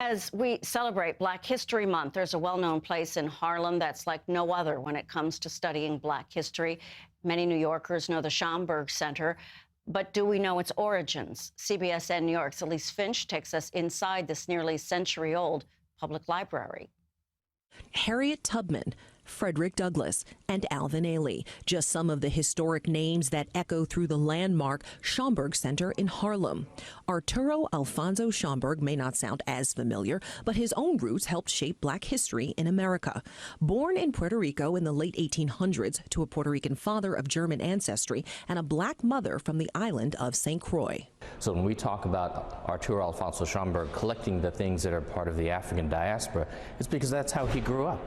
As we celebrate Black History Month, there's a well-known place in Harlem that's like no other when it comes to studying Black history. Many New Yorkers know the Schomburg Center, but do we know its origins? CBSN New York's Elise Finch takes us inside this nearly century-old public library. Harriet Tubman, Frederick Douglass, and Alvin Ailey, just some of the historic names that echo through the landmark Schomburg Center in Harlem. Arturo Alfonso Schomburg may not sound as familiar, but his own roots helped shape Black history in America. Born in Puerto Rico in the late 1800s to a Puerto Rican father of German ancestry and a Black mother from the island of St. Croix. So when we talk about Arturo Alfonso Schomburg collecting the things that are part of the African diaspora, it's because that's how he grew up.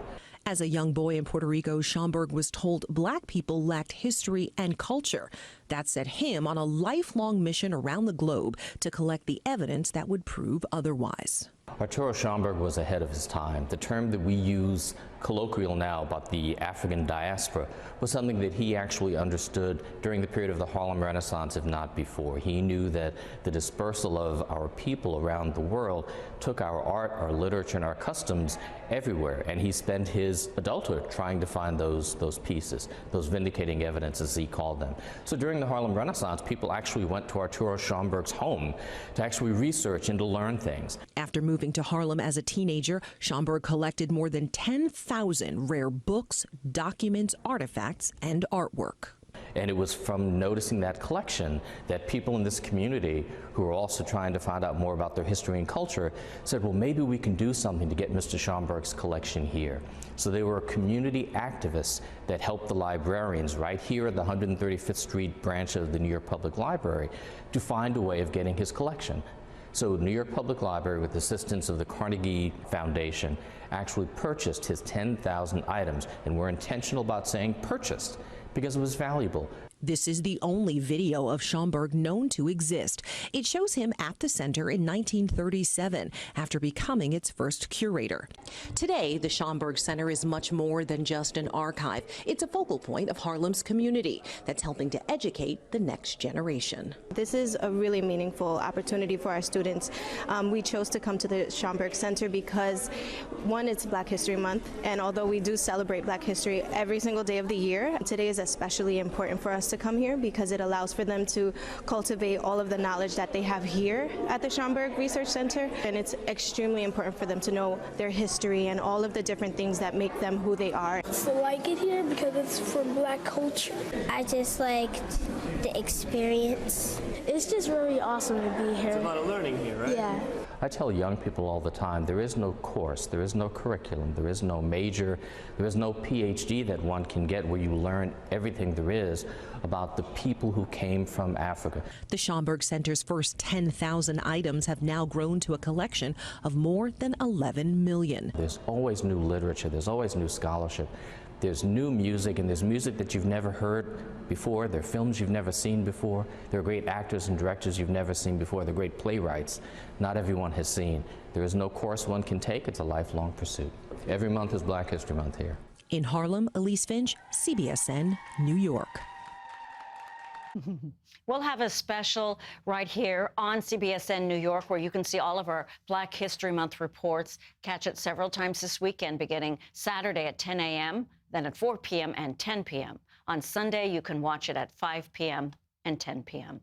As a young boy in Puerto Rico, Schomburg was told Black people lacked history and culture. That set him on a lifelong mission around the globe to collect the evidence that would prove otherwise. Arturo Schomburg was ahead of his time. The term that we use colloquial now about the African diaspora was something that he actually understood during the period of the Harlem Renaissance, if not before. He knew that the dispersal of our people around the world took our art, our literature, and our customs everywhere, and he spent his adulthood trying to find those pieces, those vindicating evidence, as he called them. So during the Harlem Renaissance, people actually went to Arturo Schomburg's home to actually research and to learn things. After moving to Harlem as a teenager, Schomburg collected more than 10,000 rare books, documents, artifacts, and artwork. And it was from noticing that collection that people in this community who were also trying to find out more about their history and culture said, well, maybe we can do something to get Mr. Schomburg's collection here. So they were community activists that helped the librarians right here at the 135th Street branch of the New York Public Library to find a way of getting his collection. So New York Public Library, with the assistance of the Carnegie Foundation, actually purchased his 10,000 items, and we're intentional about saying purchased because it was valuable. This is the only video of Schomburg known to exist. It shows him at the center in 1937 after becoming its first curator. Today, the Schomburg Center is much more than just an archive. It's a focal point of Harlem's community that's helping to educate the next generation. This is a really meaningful opportunity for our students. We chose to come to the Schomburg Center because, one, it's Black History Month, and although we do celebrate Black history every single day of the year, today is especially important for us to come here because it allows for them to cultivate all of the knowledge that they have here at the Schomburg Research Center, and it's extremely important for them to know their history and all of the different things that make them who they are. I like it here because it's for Black culture. I just liked the experience. It's just really awesome to be here. It's a lot of learning here, right? Yeah. I tell young people all the time, there is no course, there is no curriculum, there is no major, there is no PhD that one can get where you learn everything there is about the people who came from Africa. The Schomburg Center's first 10,000 items have now grown to a collection of more than 11 million. There's always new literature, there's always new scholarship. There's new music, and there's music that you've never heard before. There are films you've never seen before. There are great actors and directors you've never seen before. There are great playwrights not everyone has seen. There is no course one can take. It's a lifelong pursuit. Every month is Black History Month here. In Harlem, Elise Finch, CBSN, New York. We'll have a special right here on CBSN New York where you can see all of our Black History Month reports. Catch it several times this weekend, beginning Saturday at 10 a.m., then at 4 p.m. and 10 p.m. On Sunday, you can watch it at 5 p.m. and 10 p.m.